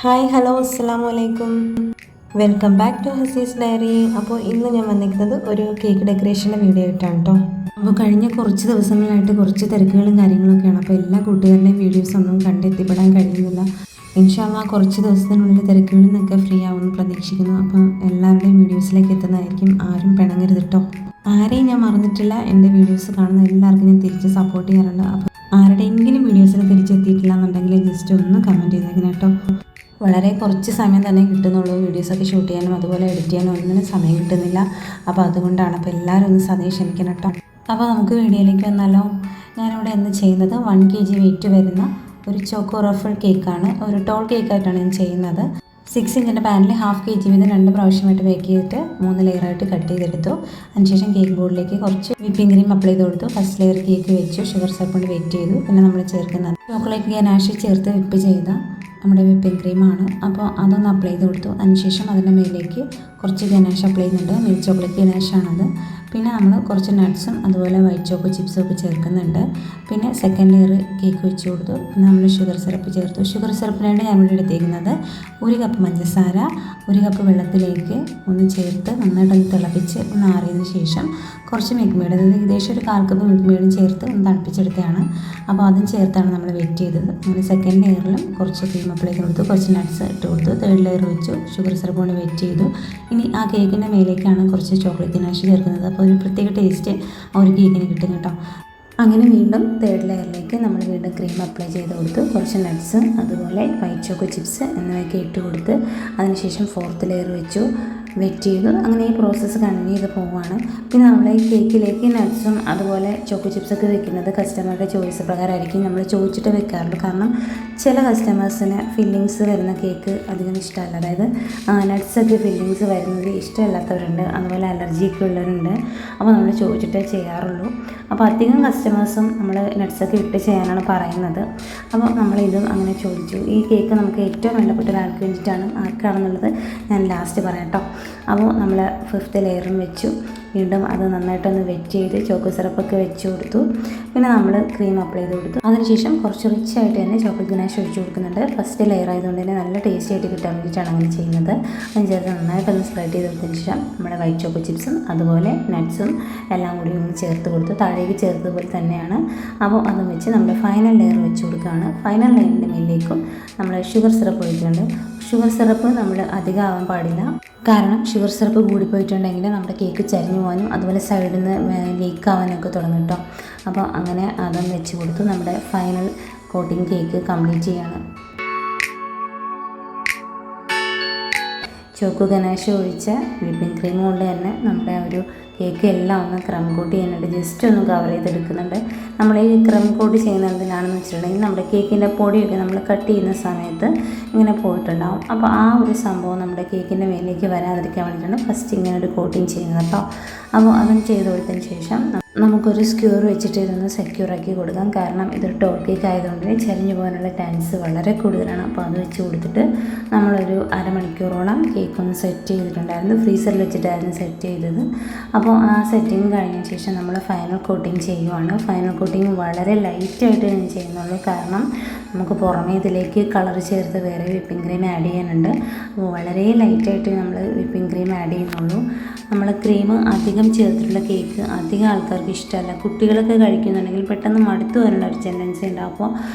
Hi hello അസ്സാം വലൈക്കും. Welcome back to Hasee's diary. അപ്പോൾ ഇന്ന് ഞാൻ വന്നിരിക്കുന്നത് ഒരു കേക്ക് ഡെക്കറേഷൻ്റെ വീഡിയോ ആയിട്ടാണ് കേട്ടോ. അപ്പോൾ കഴിഞ്ഞ കുറച്ച് ദിവസങ്ങളായിട്ട് കുറച്ച് തിരക്കുകളും കാര്യങ്ങളൊക്കെയാണ്. അപ്പോൾ എല്ലാ കൂട്ടുകാരുടെയും വീഡിയോസ് ഒന്നും കണ്ടെത്തിപ്പെടാൻ കഴിയുന്നില്ല. ഇൻഷാ അല്ലാഹ് കുറച്ച് ദിവസത്തിനുള്ളിൽ തിരക്കുകളിൽ നിന്നൊക്കെ ഫ്രീ ആവുമെന്ന് പ്രതീക്ഷിക്കുന്നു. അപ്പം എല്ലാവരുടെയും വീഡിയോസിലേക്ക് എത്തുന്നതായിരിക്കും. ആരും പിണങ്ങരുത് കേട്ടോ. ആരെയും ഞാൻ മറന്നിട്ടില്ല. എൻ്റെ വീഡിയോസ് കാണുന്ന എല്ലാവർക്കും ഞാൻ തിരിച്ച് സപ്പോർട്ട് ചെയ്യാറുണ്ട്. അപ്പോൾ ആരുടെയെങ്കിലും വീഡിയോസിൽ തിരിച്ചെത്തിയിട്ടില്ല എന്നുണ്ടെങ്കിൽ ജസ്റ്റ് ഒന്ന് കമൻറ്റ് ചെയ്തേക്കണം കേട്ടോ. വളരെ കുറച്ച് സമയം തന്നെ കിട്ടുന്നുള്ളൂ. വീഡിയോസൊക്കെ ഷൂട്ട് ചെയ്യാനും അതുപോലെ എഡിറ്റ് ചെയ്യാനും ഒന്നിനും സമയം കിട്ടുന്നില്ല. അപ്പോൾ അതുകൊണ്ടാണ്. അപ്പോൾ എല്ലാവരും ഒന്ന് സമയം ക്ഷമിക്കണം കേട്ടോ. അപ്പോൾ നമുക്ക് വീഡിയോയിലേക്ക് വന്നാലോ. ഞാനിവിടെ ഇന്ന് ചെയ്യുന്നത് 1 kg വെയിറ്റ് വരുന്ന ഒരു ചോക്കോ റഫിൾ കേക്കാണ്. ഒരു ടോൾ കേക്കായിട്ടാണ് ഞാൻ ചെയ്യുന്നത്. 6 ഇഞ്ചിൻ്റെ പാനിൽ 1/2 kg വീതം 2 പ്രാവശ്യമായിട്ട് ബേക്ക് ചെയ്തിട്ട് 3 ലെയറായിട്ട് കട്ട് ചെയ്തെടുത്തു. അതിനുശേഷം കേക്ക് ബോർഡിലേക്ക് കുറച്ച് വിപ്പിംഗ് ക്രീം അപ്ലൈ ചെയ്ത് കൊടുത്തു. ഫസ്റ്റ് ലെയർ കേക്ക് വെച്ചു. ഷുഗർ സിറപ്പ് കൊണ്ട് വെയിറ്റ് ചെയ്തു. പിന്നെ നമ്മൾ ചേർക്കുന്നത് ചോക്ലേറ്റ് ഗനാഷ് ചേർത്ത് വിപ്പ് ചെയ്ത നമ്മുടെ വിപ്പിംഗ് ക്രീമാണ്. അപ്പോൾ അതൊന്ന് അപ്ലൈ ചെയ്ത് കൊടുത്തു. അതിനുശേഷം അതിൻ്റെ മേലേക്ക് കുറച്ച് ഗനാഷ് അപ്ലൈ ചെയ്യുന്നുണ്ട്. മിൽക്ക് ചോക്ലേറ്റ് ഗനാഷാണത്. പിന്നെ നമ്മൾ കുറച്ച് നട്ട്സും അതുപോലെ വൈറ്റ് ചോക്കോ ചിപ്സും ഒക്കെ ചേർക്കുന്നുണ്ട്. പിന്നെ സെക്കൻഡ് ലെയർ കേക്ക് വെച്ച് കൊടുത്തു. പിന്നെ നമ്മൾ ഷുഗർ സിറപ്പ് ചേർത്തു. ഷുഗർ സിറപ്പിനായിട്ട് ഞാൻ ഇവിടെ എടുത്തേക്കുന്നത് 1 കപ്പ് പഞ്ചസാര 1 കപ്പ് വെള്ളത്തിലേക്ക് ഒന്ന് ചേർത്ത് നന്നായിട്ടൊന്ന് തിളപ്പിച്ച് ഒന്ന് ആറിയതിന് ശേഷം കുറച്ച് മിൽക്ക് മെയ്ഡ്, അതായത് ഏകദേശം ഒരു 1/4 കപ്പ് മിൽക്ക് മെയ്ഡും ചേർത്ത് ഒന്ന് തണുപ്പിച്ചെടുത്തതാണ്. അപ്പോൾ അതും ചേർത്താണ് നമ്മൾ വെയിറ്റ് ചെയ്തത്. അങ്ങനെ സെക്കൻഡ് ലെയറിലും കുറച്ച് ക്രീം അപ്ലൈ ചെയ്ത് കൊടുത്തു. കുറച്ച് നട്ട്സ് ഇട്ട് കൊടുത്തു. തേർഡ് ലെയർ വെച്ചു. ഷുഗർ സിറപ്പ് കൊണ്ട് വെയിറ്റ് ചെയ്തു. ഇനി ആ കേക്കിൻ്റെ മേലേക്കാണ് കുറച്ച് ചോക്ലേറ്റ് ഗനാഷ് ചേർക്കുന്നത്. അപ്പോൾ ഒരു പ്രത്യേക ടേസ്റ്റ് ആ ഒരു കേക്കിന് കിട്ടും കേട്ടോ. അങ്ങനെ വീണ്ടും തേർഡ് ലെയറിലേക്ക് നമ്മൾ വീണ്ടും ക്രീം അപ്ലൈ ചെയ്ത് കൊടുത്തു. കുറച്ച് നട്ട്സ് അതുപോലെ വൈറ്റ് ചോക്കോ ചിപ്സ് എന്നിവയൊക്കെ ഇട്ട് കൊടുത്ത് അതിനുശേഷം ഫോർത്ത് ലെയർ വെച്ചു. വെയിറ്റ് ചെയ്തു. അങ്ങനെ ഈ പ്രോസസ്സ് കണ്ടിന്യൂ ചെയ്ത് പോവുകയാണ്. പിന്നെ നമ്മൾ ഈ കേക്കിലേക്ക് നട്ട്സും അതുപോലെ ചോക്കോ ചിപ്സൊക്കെ വെക്കുന്നത് കസ്റ്റമറുടെ ചോയ്സ് പ്രകാരമായിരിക്കും. നമ്മൾ ചോദിച്ചിട്ട് വെക്കാറുണ്ട്. കാരണം ചില കസ്റ്റമേഴ്സിന് ഫില്ലിങ്സ് വരുന്ന കേക്ക് അധികം ഇഷ്ടമല്ല. അതായത് നട്ട്സൊക്കെ ഫില്ലിങ്സ് വരുന്നത് ഇഷ്ടമല്ലാത്തവരുണ്ട്. അതുപോലെ അലർജിയൊക്കെ ഉള്ളവരുണ്ട്. അപ്പോൾ നമ്മൾ ചോദിച്ചിട്ടേ ചെയ്യാറുള്ളൂ. അപ്പോൾ അധികം കസ്റ്റമേഴ്സും നമ്മൾ നട്ട്സൊക്കെ ഇട്ട് ചെയ്യാനാണ് പറയുന്നത്. അപ്പോൾ നമ്മളിതും അങ്ങനെ ചോദിച്ചു. ഈ കേക്ക് നമുക്ക് ഏറ്റവും വേണ്ടപ്പെട്ട ഒരാൾക്ക് വേണ്ടിയിട്ടാണ്. ആർക്കാണെന്നുള്ളത് ഞാൻ ലാസ്റ്റ് പറയാം കേട്ടോ. അപ്പോൾ നമ്മൾ 5th ലെയറും വെച്ചു. വീണ്ടും അത് നന്നായിട്ടൊന്ന് വെറ്റ് ചെയ്ത് ചോക്കോ സിറപ്പൊക്കെ വെച്ച് കൊടുത്തു. പിന്നെ നമ്മൾ ക്രീം അപ്ലൈ ചെയ്ത് കൊടുത്തു. അതിനുശേഷം കുറച്ച് റിച്ച് ആയിട്ട് തന്നെ ചോക്ലേറ്റ് ഗനാഷ് ഒഴിച്ച് കൊടുക്കുന്നുണ്ട്. ഫസ്റ്റ് ലെയർ ആയതുകൊണ്ട് തന്നെ നല്ല ടേസ്റ്റി ആയിട്ട് കിട്ടാൻ വേണ്ടിയിട്ടാണ് അങ്ങനെ ചെയ്യുന്നത്. അതിന് ചേർത്ത് നന്നായിട്ടൊന്ന് സ്പ്രെഡ് ചെയ്ത് കൊടുത്തതിന് ശേഷം നമ്മുടെ വൈറ്റ് ചോക്കോ ചിപ്സും അതുപോലെ നട്ട്സും എല്ലാം കൂടി ഒന്ന് ചേർത്ത് കൊടുത്തു. താഴേക്ക് ചേർത്തതുപോലെ തന്നെയാണ്. അപ്പോൾ അതും വെച്ച് നമ്മുടെ ഫൈനൽ ലെയർ വെച്ച് കൊടുക്കുകയാണ്. ഫൈനൽ ലെയറിൻ്റെ മേലേക്കും നമ്മൾ ഷുഗർ സിറപ്പ് ഒഴിക്കുന്നുണ്ട്. ഷുഗർ സിറപ്പ് നമ്മൾ അധികം ആവാൻ പാടില്ല. കാരണം ഷുഗർ സിറപ്പ് കൂടിപ്പോയിട്ടുണ്ടെങ്കിൽ നമ്മുടെ കേക്ക് ചരിഞ്ഞു പോകാനും അതുപോലെ സൈഡിൽ നിന്ന് ലീക്ക് ആവാനൊക്കെ തുടങ്ങും കേട്ടോ. അപ്പോൾ അങ്ങനെ അതും വെച്ച് കൊടുത്തു. നമ്മുടെ ഫൈനൽ കോട്ടിങ് കേക്ക് കംപ്ലീറ്റ് ചെയ്യാണ്. ചോക്കോ ഗനാഷ് ഒഴിച്ച വിപ്പിംഗ് ക്രീം കൊണ്ട് തന്നെ നമ്മുടെ ഒരു കേക്ക് എല്ലാം ഒന്ന് ക്രം കോട്ട് ചെയ്യാനായിട്ട് ജസ്റ്റ് ഒന്ന് കവർ ചെയ്തെടുക്കുന്നുണ്ട്. നമ്മൾ ഈ ക്രം കോട്ട് ചെയ്യുന്നത് എന്തിനാണെന്ന് വെച്ചിട്ടുണ്ടെങ്കിൽ നമ്മുടെ കേക്കിൻ്റെ പൊടിയൊക്കെ നമ്മൾ കട്ട് ചെയ്യുന്ന സമയത്ത് ഇങ്ങനെ പോയിട്ടുണ്ടാവും. അപ്പോൾ ആ ഒരു സംഭവം നമ്മുടെ കേക്കിൻ്റെ മേലേക്ക് വരാതിരിക്കാൻ വേണ്ടിയിട്ടാണ് ഫസ്റ്റ് ഇങ്ങനെ ഒരു കോട്ടിങ് ചെയ്യുന്നത് കേട്ടോ. അപ്പോൾ അതും ചെയ്ത് കൊടുത്തതിന് ശേഷം നമുക്കൊരു സ്ക്യൂർ വെച്ചിട്ട് ഇതൊന്ന് സെക്യൂറാക്കി കൊടുക്കാം. കാരണം ഇതൊരു ടോൾ കേക്ക് ആയതുകൊണ്ട് ചരിഞ്ഞു പോകാനുള്ള ചാൻസ് വളരെ കൂടുതലാണ്. അപ്പോൾ അത് വെച്ച് കൊടുത്തിട്ട് നമ്മളൊരു അരമണിക്കൂറോളം കേക്കൊന്ന് സെറ്റ് ചെയ്തിട്ടുണ്ടായിരുന്നു. ഫ്രീസറിൽ വെച്ചിട്ടായിരുന്നു സെറ്റ് ചെയ്തത്. അപ്പോൾ ആ സെറ്റിങ് കഴിഞ്ഞ ശേഷം നമ്മൾ ഫൈനൽ കോട്ടിങ് ചെയ്യുവാണ്. ഫൈനൽ കോട്ടിങ് വളരെ ലൈറ്റായിട്ട് ഞാൻ ചെയ്യുന്നുള്ളൂ. കാരണം നമുക്ക് പുറമേ ഇതിലേക്ക് കളർ ചേർത്ത് വേറെ വിപ്പിംഗ് ക്രീം ആഡ് ചെയ്യാനുണ്ട്. അപ്പോൾ വളരെ ലൈറ്റായിട്ട് നമ്മൾ വിപ്പിംഗ് ക്രീം ആഡ് ചെയ്യുന്നുള്ളൂ. നമ്മൾ ക്രീം അധികം ചേർത്തിട്ടുള്ള കേക്ക് അധികം ആൾക്കാർക്ക് ഇഷ്ടമല്ല. കുട്ടികളൊക്കെ കഴിക്കുന്നുണ്ടെങ്കിൽ പെട്ടെന്ന് മടുത്തു വരേണ്ട ഒരു ടെൻഡൻസി ഉണ്ട്. അപ്പോൾ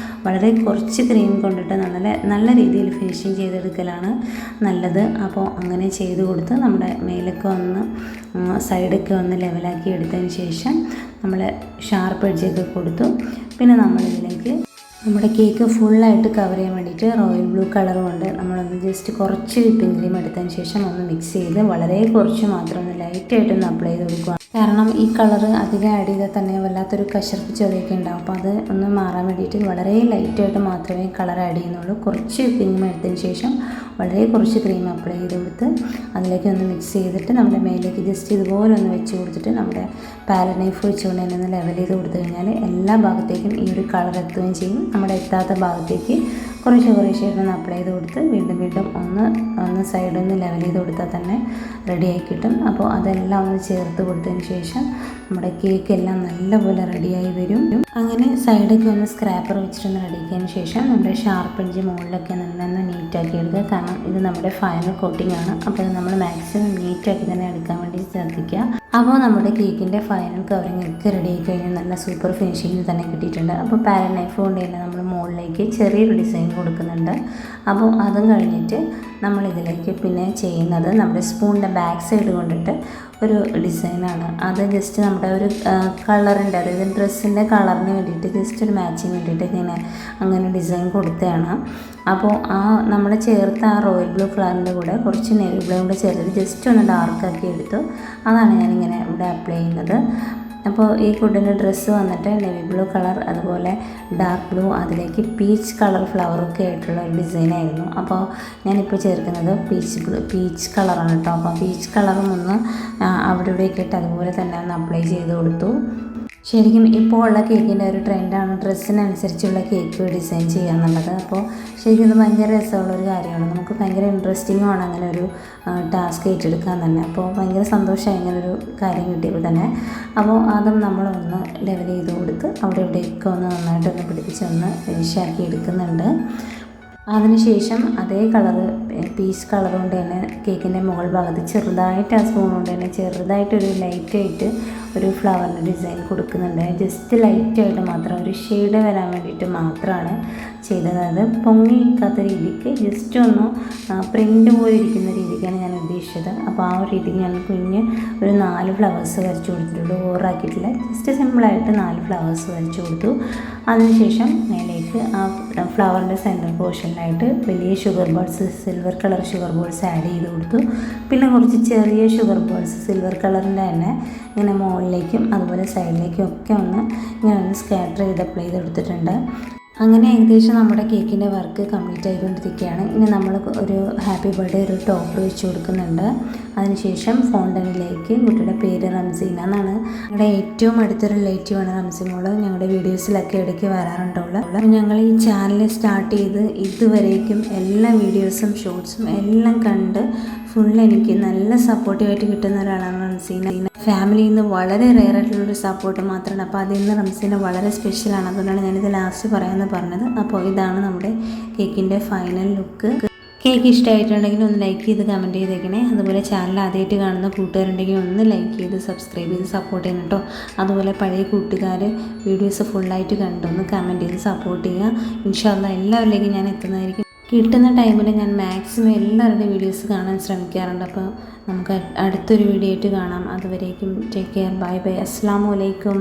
വളരെ കുറച്ച് ക്രീം കൊണ്ടിട്ട് നല്ല രീതിയിൽ ഫിനിഷിങ് ചെയ്തെടുക്കലാണ് നല്ലത്. അപ്പോൾ അങ്ങനെ ചെയ്ത് കൊടുത്ത് നമ്മുടെ മേലൊക്കെ ഒന്ന് സൈഡൊക്കെ ഒന്ന് ലെവലാക്കി എടുത്തതിന് ശേഷം നമ്മൾ ഷാർപ്പ് എഡ്ജൊക്കെ കൊടുത്തു. പിന്നെ നമ്മളിതിലേക്ക് നമ്മുടെ കേക്ക് ഫുള്ളായിട്ട് കവർ ചെയ്യാൻ വേണ്ടിയിട്ട് റോയൽ ബ്ലൂ കളർ കൊണ്ട് നമ്മളൊന്ന് ജസ്റ്റ് കുറച്ച് വിപ്പിംഗ് ക്രീം എടുത്തതിന് ശേഷം ഒന്ന് മിക്സ് ചെയ്ത് വളരെ കുറച്ച് മാത്രം ഒന്ന് ലൈറ്റായിട്ടൊന്ന് അപ്ലൈ ചെയ്ത് കൊടുക്കുക. കാരണം ഈ കളറ് അധികം ആഡ് ചെയ്താൽ തന്നെ വല്ലാത്തൊരു കശർപ്പ് ചൊവയൊക്കെ ഉണ്ടാവും. അപ്പോൾ അത് ഒന്ന് മാറാൻ വേണ്ടിയിട്ട് വളരെ ലൈറ്റായിട്ട് മാത്രമേ കളർ ആഡ് ചെയ്യുന്നുള്ളൂ. കുറച്ച് വിപ്പിംഗ് ക്രീം എടുത്തതിന് ശേഷം വളരെ കുറച്ച് ക്രീം അപ്ലൈ ചെയ്ത് കൊടുത്ത് അതിലേക്ക് ഒന്ന് മിക്സ് ചെയ്തിട്ട് നമ്മുടെ മേലേക്ക് ജസ്റ്റ് ഇതുപോലെ ഒന്ന് വെച്ച് കൊടുത്തിട്ട് നമ്മുടെ പാലറ്റ് നൈഫ് വെച്ചുകൊണ്ട് തന്നെ ഒന്ന് ലെവൽ ചെയ്ത് കൊടുത്തു കഴിഞ്ഞാൽ എല്ലാ ഭാഗത്തേക്കും ഈ ഒരു കളർ എത്തുകയും ചെയ്യും. നമ്മുടെ എത്താത്ത ഭാഗത്തേക്ക് കുറേശ്ശെ ഒന്ന് അപ്ലൈ ചെയ്ത് കൊടുത്ത് വീണ്ടും ഒന്ന് സൈഡൊന്ന് ലെവൽ ചെയ്ത് കൊടുത്താൽ തന്നെ റെഡിയായി കിട്ടും. അപ്പോൾ അതെല്ലാം ഒന്ന് ചേർത്ത് കൊടുത്തതിന് ശേഷം നമ്മുടെ കേക്ക് എല്ലാം നല്ലപോലെ റെഡിയായി വരും. അങ്ങനെ സൈഡൊക്കെ ഒന്ന് സ്ക്രാപ്പർ വെച്ചിട്ടൊന്ന് റെഡിയാക്കിയതിന് ശേഷം നമ്മുടെ ഷാർപ്പ് എഡ്ജ് മുകളിലൊക്കെ നല്ല നീറ്റാക്കി എടുക്കുക. കാരണം ഇത് നമ്മുടെ ഫൈനൽ കോട്ടിംഗ് ആണ്. അപ്പോൾ അത് നമ്മൾ മാക്സിമം നീറ്റാക്കി തന്നെ എടുക്കാൻ വേണ്ടി ശ്രദ്ധിക്കുക. അപ്പോൾ നമ്മുടെ കേക്കിൻ്റെ ഫൈനൽ കവറിങ് ഒക്കെ റെഡി ആയി കഴിഞ്ഞാൽ നല്ല സൂപ്പർ ഫിനിഷിങ്ങിൽ തന്നെ കിട്ടിയിട്ടുണ്ട്. അപ്പോൾ പാരൻ നൈഫ് കൊണ്ട് തന്നെ നമ്മൾ മുകളിലേക്ക് ചെറിയൊരു ഡിസൈൻ കൊടുക്കുന്നുണ്ട്. അപ്പോൾ അതും കഴിഞ്ഞിട്ട് നമ്മളിതിലേക്ക് പിന്നെ ചെയ്യുന്നത് നമ്മുടെ സ്പൂണിൻ്റെ ബാക്ക് സൈഡ് കൊണ്ടിട്ട് ഒരു ഡിസൈനാണ്. അത് ജസ്റ്റ് നമ്മുടെ ഒരു കളറിൻ്റെ, അതായത് ഡ്രസ്സിൻ്റെ കളറിന് വേണ്ടിയിട്ട് ജസ്റ്റ് ഒരു മാച്ചിങ് വേണ്ടിയിട്ട് ഇങ്ങനെ അങ്ങനെ ഡിസൈൻ കൊടുത്തതാണ്. അപ്പോൾ നമ്മൾ ചേർത്ത റോയൽ ബ്ലൂ കളറിൻ്റെ കൂടെ കുറച്ച് നേവി ബ്ലൂ കൂടെ ചേർത്തിട്ട് ജസ്റ്റ് ഒന്ന് ഡാർക്കാക്കി എടുത്തു. അതാണ് ഞാനിങ്ങനെ ഇവിടെ അപ്ലൈ ചെയ്യുന്നത്. അപ്പോൾ ഈ കുട്ടിൻ്റെ ഡ്രസ്സ് വന്നിട്ട് നേവി ബ്ലൂ കളർ, അതുപോലെ ഡാർക്ക് ബ്ലൂ, അതിലേക്ക് പീച്ച് കളർ ഫ്ലവറൊക്കെ ആയിട്ടുള്ള ഒരു ഡിസൈനായിരുന്നു. അപ്പോൾ ഞാനിപ്പോൾ ചേർക്കുന്നത് പീച്ച് കളറാണ് കേട്ടോ. അപ്പോൾ പീച്ച് കളറും ഒന്ന് അവിടെ ഇവിടെയൊക്കെ ഇട്ട് അതുപോലെ തന്നെ ഒന്ന് അപ്ലൈ ചെയ്ത് കൊടുത്തു. ശരിക്കും ഇപ്പോൾ ഉള്ള കേക്കിൻ്റെ ഒരു ട്രെൻഡാണ് ഡ്രസ്സിനനുസരിച്ചുള്ള കേക്ക് ഡിസൈൻ ചെയ്യുക എന്നുള്ളത്. അപ്പോൾ ശരിക്കും ഇത് ഭയങ്കര രസമുള്ളൊരു കാര്യമാണ്. നമുക്ക് ഭയങ്കര ഇൻട്രസ്റ്റിങ്ങുമാണ് അങ്ങനെ ഒരു ടാസ്ക് ഏറ്റെടുക്കാൻ തന്നെ. അപ്പോൾ ഭയങ്കര സന്തോഷമായി ഇങ്ങനൊരു കാര്യം കിട്ടിയപ്പോൾ തന്നെ. അപ്പോൾ അതും നമ്മളൊന്ന് ലെവൽ ചെയ്ത് കൊടുത്ത് അവിടെ ഇവിടെയൊക്കെ ഒന്ന് നന്നായിട്ടൊന്ന് പിടിപ്പിച്ച് ഒന്ന് ഫിനിഷാക്കി എടുക്കുന്നുണ്ട്. അതിനുശേഷം അതേ കളറ് പീച്ച് കളർ കൊണ്ട് തന്നെ കേക്കിൻ്റെ മുകൾ ഭാഗത്ത് ചെറുതായിട്ട് ആ സ്പൂൺ കൊണ്ട് തന്നെ ചെറുതായിട്ടൊരു ലൈറ്റായിട്ട് ഒരു ഫ്ലവറിൻ്റെ ഡിസൈൻ കൊടുക്കുന്നുണ്ട്. ജസ്റ്റ് ലൈറ്റായിട്ട് മാത്രം ഒരു ഷെയ്ഡ് വരാൻ വേണ്ടിയിട്ട് മാത്രമാണ് ചെയ്തത്. അത് പൊങ്ങി നിൽക്കാത്ത രീതിക്ക് ജസ്റ്റ് ഒന്ന് പ്രിൻ്റ് പോലെ ഇരിക്കുന്ന രീതിക്കാണ് ഞാൻ ഉദ്ദേശിച്ചത്. അപ്പോൾ ആ ഒരു രീതിക്ക് ഞാൻ കുഞ്ഞ് ഒരു 4 ഫ്ലവേഴ്സ് വരച്ച് കൊടുത്തിട്ടുള്ളൂ. ഓവറാക്കിയിട്ടില്ല, ജസ്റ്റ് സിമ്പിളായിട്ട് 4 ഫ്ലവേഴ്സ് വരച്ച് കൊടുത്തു. അതിനുശേഷം മേലേക്ക് ആ ഫ്ലവറിൻ്റെ സെൻറ്റർ പോർഷനിലായിട്ട് വലിയ sugar balls, silver colour sugar balls add ചെയ്ത് കൊടുത്തു. പിന്നെ കുറച്ച് ചെറിയ ഷുഗർ ബോൾസ് സിൽവർ കളറിൻ്റെ തന്നെ ഇങ്ങനെ മുകളിലേക്കും അതുപോലെ സൈഡിലേക്കും ഒക്കെ ഇങ്ങനെ ഒന്ന് സ്കാറ്റർ ചെയ്ത് അപ്ലൈ ചെയ്തെടുത്തിട്ടുണ്ട്. അങ്ങനെ ഏകദേശം നമ്മുടെ കേക്കിൻ്റെ വർക്ക് കംപ്ലീറ്റ് ആയിക്കൊണ്ടിരിക്കുകയാണ്. ഇനി നമ്മൾ ഒരു ഹാപ്പി ബർത്ത്ഡേ ഒരു ടോപ്പർ വെച്ച് കൊടുക്കുന്നുണ്ട്. അതിനുശേഷം ഫോണ്ടനിലേക്ക് കുട്ടിയുടെ പേര് റംസീന എന്നാണ്. ഞങ്ങളുടെ ഏറ്റവും അടുത്തൊരു റിലേറ്റീവാണ് റംസി മോള്. ഞങ്ങളുടെ വീഡിയോസിലൊക്കെ ഇടയ്ക്ക് വരാറുണ്ടുള്ളൂ. ഞങ്ങൾ ഈ ചാനൽ സ്റ്റാർട്ട് ചെയ്ത് ഇതുവരേക്കും എല്ലാ വീഡിയോസും ഷോർട്സും എല്ലാം കണ്ട് ഫുൾ എനിക്ക് നല്ല സപ്പോർട്ടീവായിട്ട് കിട്ടുന്ന ഒരാളാണ് റംസീന. ഫാമിലിയിൽ നിന്ന് വളരെ റെയർ ആയിട്ടുള്ളൊരു സപ്പോർട്ട് മാത്രമാണ്. അപ്പോൾ അതിൽ നിന്ന് റംസീന വളരെ സ്പെഷ്യലാണ്. അതുകൊണ്ടാണ് ഞാനിത് ലാസ്റ്റ് പറയാമെന്ന് പറഞ്ഞത്. അപ്പോൾ ഇതാണ് നമ്മുടെ കേക്കിൻ്റെ ഫൈനൽ ലുക്ക്. കേക്ക് ഇഷ്ടമായിട്ടുണ്ടെങ്കിൽ ഒന്ന് ലൈക്ക് ചെയ്ത് കമൻറ്റ് ചെയ്തേക്കണേ. അതുപോലെ ചാനൽ ആദ്യമായിട്ട് കാണുന്ന കൂട്ടുകാരുണ്ടെങ്കിൽ ഒന്ന് ലൈക്ക് ചെയ്ത് സബ്സ്ക്രൈബ് ചെയ്ത് സപ്പോർട്ട് ചെയ്യണം കേട്ടോ. അതുപോലെ പഴയ കൂട്ടുകാർ വീഡിയോസ് ഫുള്ളായിട്ട് കണ്ടൊന്ന് കമൻറ്റ് ചെയ്ത് സപ്പോർട്ട് ചെയ്യുക. ഇൻഷാ അല്ലാഹ് എല്ലാവരിലേക്കും ഞാൻ എത്തുന്നതായിരിക്കും. കിട്ടുന്ന ടൈമിൽ ഞാൻ മാക്സിമം എല്ലാവരുടെ വീഡിയോസ് കാണാൻ ശ്രമിക്കാറുണ്ട്. അപ്പോൾ നമുക്ക് അടുത്തൊരു വീഡിയോ ആയിട്ട് കാണാം. അതുവരേക്കും ടേക്ക് കെയർ, ബൈ ബൈ, അസ്സലാമു അലൈക്കും.